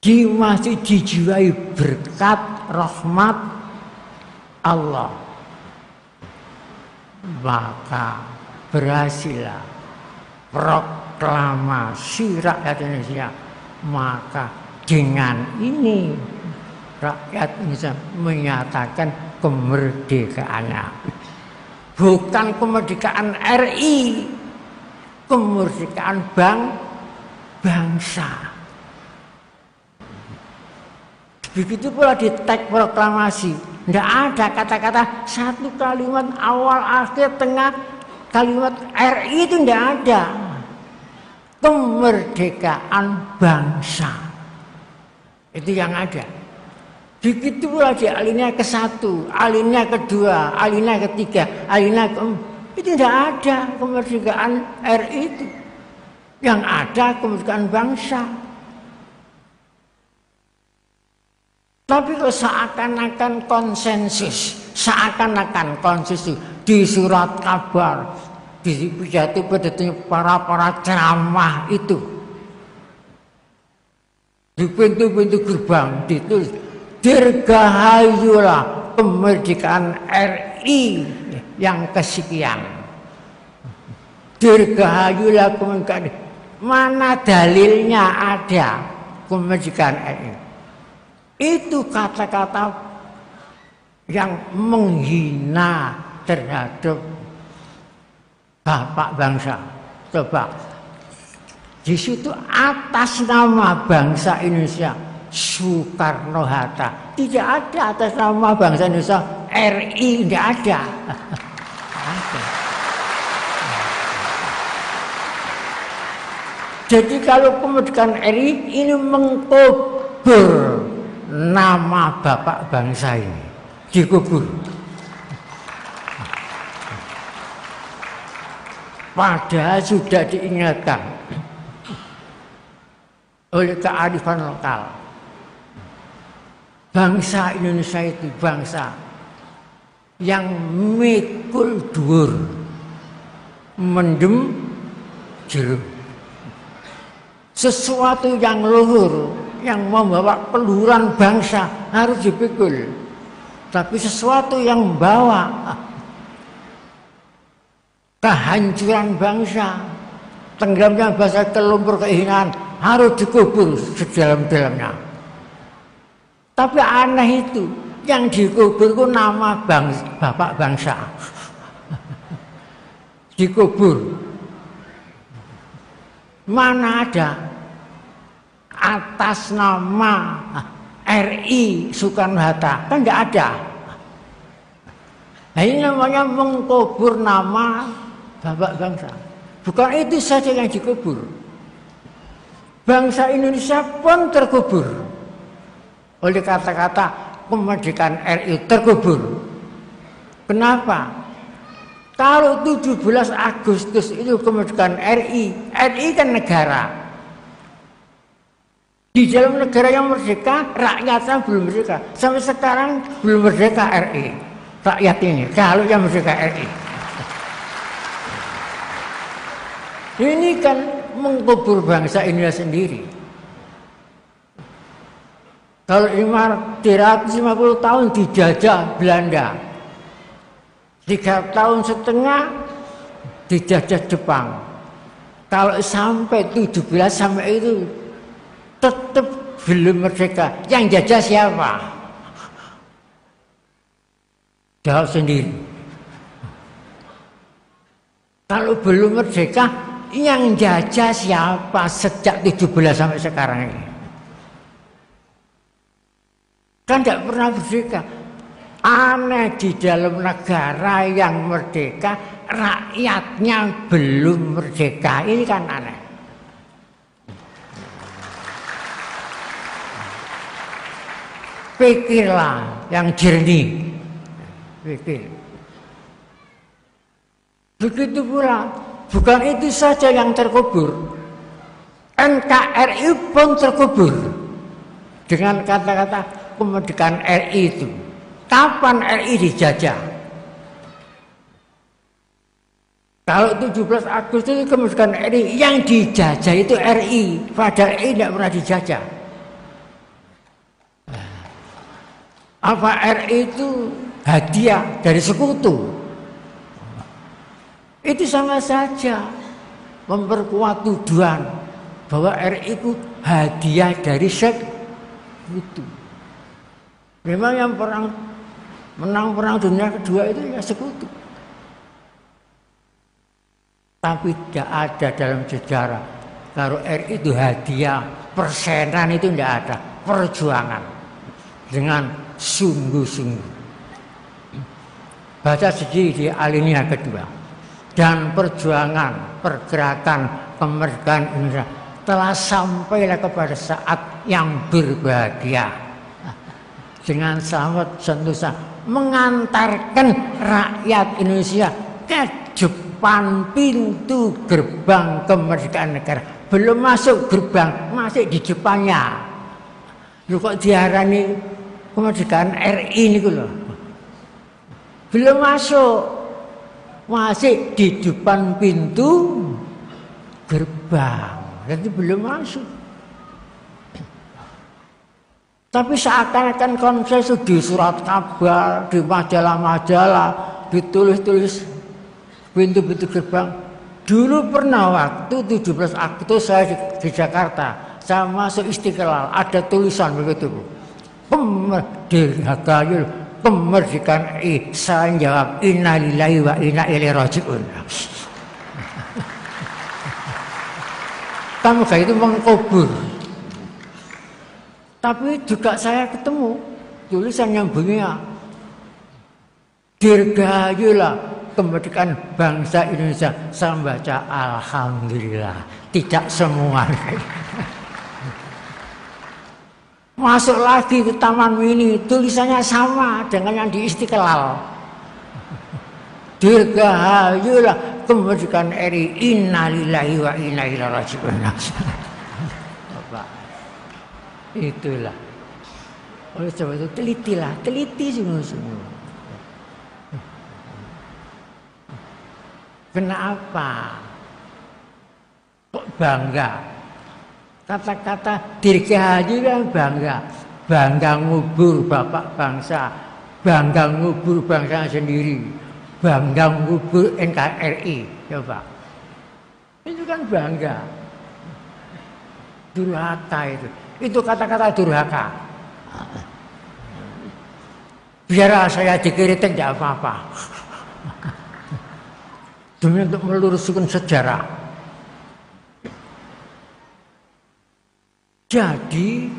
masih dijiwai berkat rahmat Allah, maka berhasillah proklamasi rakyat Indonesia. Maka dengan ini rakyat Indonesia menyatakan kemerdekaannya. Bukan kemerdekaan RI, kemerdekaan bangsa. Begitu pula di teks proklamasi, tidak ada kata-kata satu kalimat awal, akhir, tengah, kalimat RI itu tidak ada. Kemerdekaan bangsa itu yang ada. Begitu pula di alinea ke-1, alinea ke-2, alinea ke-3, alinea ke-4, itu tidak ada kemerdekaan RI itu. Yang ada kemerdekaan bangsa. Tapi kalau seakan-akan konsensus di surat kabar, di pidato-pidato para ceramah itu, di pintu-pintu gerbang ditulis dirgahayulah kemerdekaan RI yang kesekian. Dirgahayulah kemerdekaan. Mana dalilnya ada kemerdekaan RI? Itu kata-kata yang menghina terhadap bapak bangsa. Coba di situ atas nama bangsa Indonesia Soekarno-Hatta, tidak ada atas nama bangsa Indonesia RI, tidak ada. Jadi kalau kemerdekaan RI ini mengkubur nama bapak bangsa ini, dikubur. Padahal sudah diingatkan oleh kearifan lokal. Bangsa Indonesia itu bangsa yang mikul dhuwur, mendem jero. Sesuatu yang luhur, yang membawa keluhuran bangsa harus dipikul. Tapi sesuatu yang membawa kehancuran bangsa, tenggelamnya bangsa ke lumpur kehinaan, harus dikubur sedalam-dalamnya. Tapi aneh itu, yang dikubur itu nama bapak bangsa. Dikubur. Mana ada atas nama RI Soekarno-Hatta? Kan tidak ada. Nah, ini namanya mengkubur nama bapak bangsa. Bukan itu saja yang dikubur. Bangsa Indonesia pun terkubur oleh kata-kata kemerdekaan RI, terkubur. Kenapa? Kalau 17 Agustus itu kemerdekaan RI, RI kan negara. Di dalam negara yang merdeka, rakyatnya belum merdeka. Sampai sekarang belum merdeka RI. Rakyat ini, kalau yang merdeka RI. Ini kan mengkubur bangsa Indonesia sendiri. Kalau 350 tahun dijajah Belanda, 3,5 tahun dijajah Jepang. Kalau sampai 17 sampai itu tetap belum merdeka. Yang jajah siapa? Jawab sendiri. Kalau belum merdeka, yang jajah siapa sejak 17 sampai sekarang ini? Kan tidak pernah merdeka. Aneh, di dalam negara yang merdeka, rakyatnya belum merdeka. Ini kan aneh. Pikirlah yang jernih. Pikir. Begitu pula, bukan itu saja yang terkubur. NKRI pun terkubur. Dengan kata-kata kemerdekaan RI itu. Kapan RI dijajah? Kalau 17 Agustus itu kemerdekaan RI, yang dijajah itu RI. Padahal RI tidak pernah dijajah. Apa RI itu hadiah dari sekutu? Itu sama saja memperkuat tuduhan bahwa RI itu hadiah dari sekutu. Memang yang menang perang dunia kedua itu ya sekutu. Tapi tidak ada dalam sejarah kalau RI itu hadiah persenan, itu tidak ada. Perjuangan dengan sungguh-sungguh. Baca sendiri di alinea kedua. Dan perjuangan pergerakan kemerdekaan Indonesia telah sampailah kepada saat yang berbahagia dengan selamat sentosa mengantarkan rakyat Indonesia ke depan pintu gerbang kemerdekaan negara. Belum masuk gerbang, masih di depannya. Lu kok diarani kemerdekaan RI ini loh. Belum masuk, masih di depan pintu gerbang. Jadi belum masuk. Tapi seakan-akan konsensus di surat kabar, di majalah-majalah, ditulis-tulis pintu-pintu gerbang. Dulu pernah waktu 17 Agustus saya di Jakarta, saya masuk Istiqlal, ada tulisan begitu. Kemerdekaan saya jawab innalillahi wa inna ilaihi raji'un. Kamu kayak itu mengkubur. Tapi juga saya ketemu tulisan yang bunyinya dirgayulah kemerdekaan bangsa Indonesia. Saya baca alhamdulillah, tidak semua. Masuk lagi ke Taman Mini, tulisannya sama dengan yang di Istiqlal. Dirgayulah kemerdekaan RI, innalillahi wa inna ilaihi raji'un. Bapak, itulah. Oleh sebab itu telitilah, teliti sungguh-sungguh. Kenapa kok bangga? Kata-kata dirgahayu kan bangga. Bangga ngubur bapak bangsa, bangga ngubur bangsa sendiri, bangga ngubur NKRI. Coba, itu kan bangga. Durhaka itu kata-kata durhaka. Biar saya dikritik tidak apa-apa. Demi untuk meluruskan sejarah. Jadi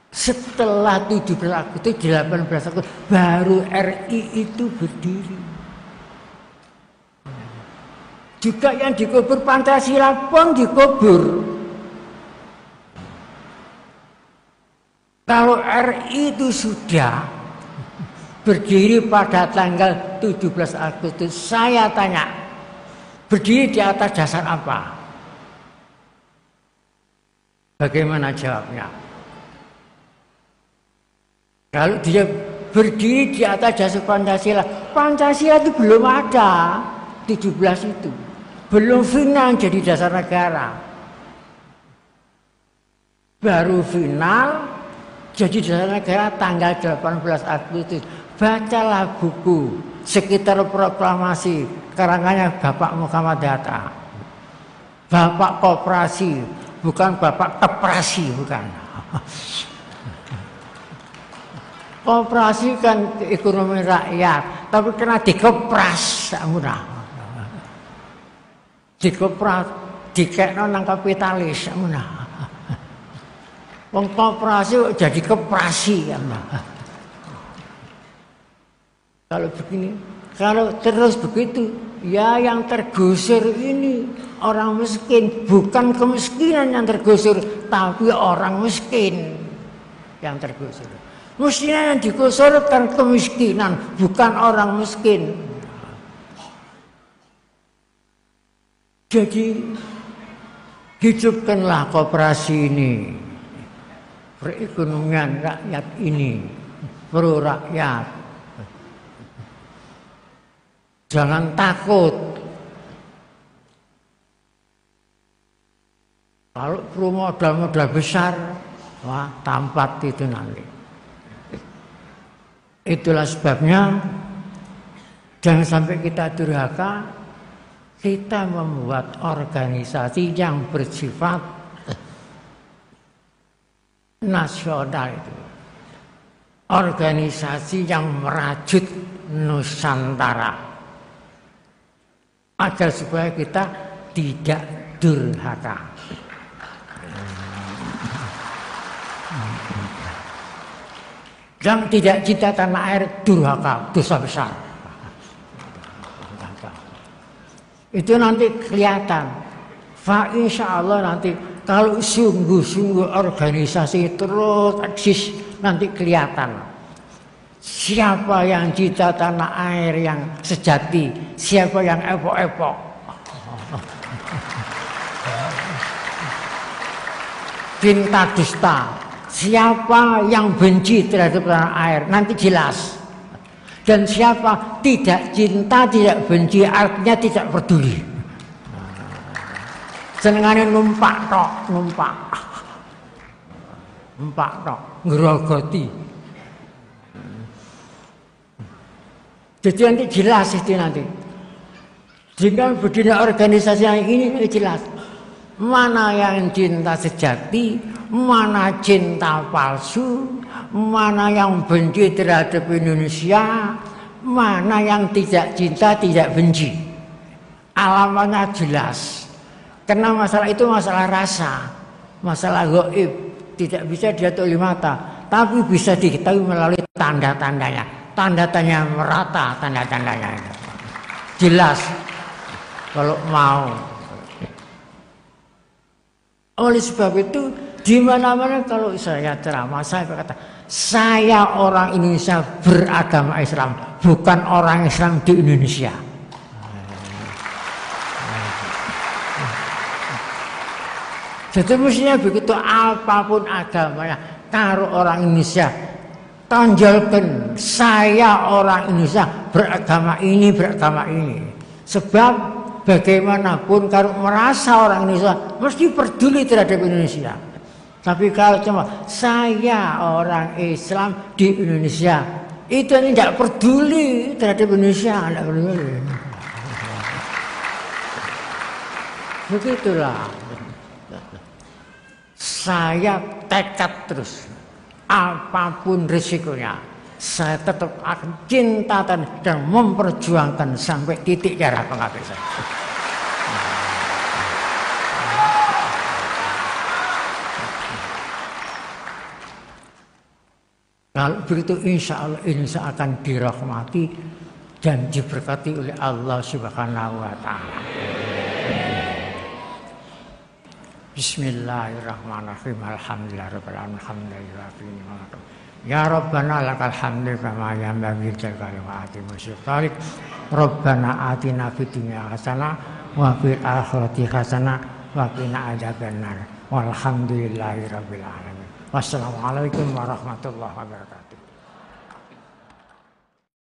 setelah 17 Agustus, 18 Agustus baru RI itu berdiri. Juga yang dikubur Pancasila pun dikubur. Kalau RI itu sudah berdiri pada tanggal 17 Agustus, saya tanya, berdiri di atas dasar apa? Bagaimana jawabnya? Kalau dia berdiri di atas dasar Pancasila, Pancasila itu belum ada, 17 itu. Belum final jadi dasar negara. Baru final jadi dasar negara tanggal 18 Agustus. Bacalah buku Sekitar Proklamasi karangannya Bapak Muhammad Hatta. Bapak Koperasi, bukan Bapak Keprasi, bukan. Koperasi kan ekonomi rakyat, tapi kena dikepras, murah. Dikepras, dikekno nang kapitalis, murah. Wong koperasi jadi keprasi, murah. Kalau begini, kalau terus begitu, ya yang tergusur ini orang miskin, bukan kemiskinan yang tergusur, tapi orang miskin yang tergusur. Mestinya yang digusur kan kemiskinan, bukan orang miskin. Jadi hidupkanlah koperasi ini, perekonomian rakyat ini, pro rakyat. Jangan takut. Kalau perlu modal-modal besar, wah tampat itu nanti. Itulah sebabnya jangan sampai kita durhaka, kita membuat organisasi yang bersifat nasional itu. Organisasi yang merajut Nusantara. Agar supaya kita tidak durhaka. Yang tidak cinta tanah air durhaka, dosa besar. Itu nanti kelihatan. Fa insya Allah nanti kalau sungguh-sungguh organisasi terus eksis, nanti kelihatan. Siapa yang cinta tanah air yang sejati, siapa yang epok-epok. Cinta dusta. Siapa yang benci terhadap tanah air, nanti jelas. Dan siapa tidak cinta, tidak benci, artinya tidak peduli. Senengane numpak tok, numpak tok, ngerogoti. Jadi nanti jelas itu nanti. Jika berdiri organisasi yang ini jelas. Mana yang cinta sejati, mana cinta palsu, mana yang benci terhadap Indonesia, mana yang tidak cinta, tidak benci. Alamatnya jelas. Karena masalah itu masalah rasa, masalah gaib, tidak bisa dilihat oleh mata, tapi bisa diketahui melalui tanda-tandanya. Tanda-tandanya merata, tanda-tandanya jelas kalau mau. Oleh sebab itu, di mana-mana kalau saya ceramah, saya berkata, saya orang Indonesia beragama Islam, bukan orang Islam di Indonesia. Jadi mestinya begitu, apapun agamanya, kalau orang Indonesia tonjolkan saya orang Indonesia beragama ini, beragama ini. Sebab bagaimanapun kalau merasa orang Indonesia mesti peduli terhadap Indonesia. Tapi kalau cuma saya orang Islam di Indonesia, itu tidak peduli terhadap Indonesia, tidak peduli. Begitulah. Saya tekad terus, apapun risikonya, saya tetap akan cinta dan memperjuangkan sampai titik darah penghabisan. Kalau begitu insya Allah Indonesia akan dirahmati dan diberkati oleh Allah Subhanahu wa Ta'ala. Bismillahirrahmanirrahim. Alhamdulillahirabbil alamin. Ya Rabbana lakal hamdu kama yanbaghi jalali wa atimu syukrik. Rabbana atina fid dunya hasanah wa fil akhirati hasanah wa qina adzabannar. Walhamdulillahirabbil alamin. Wassalamualaikum warahmatullahi wabarakatuh.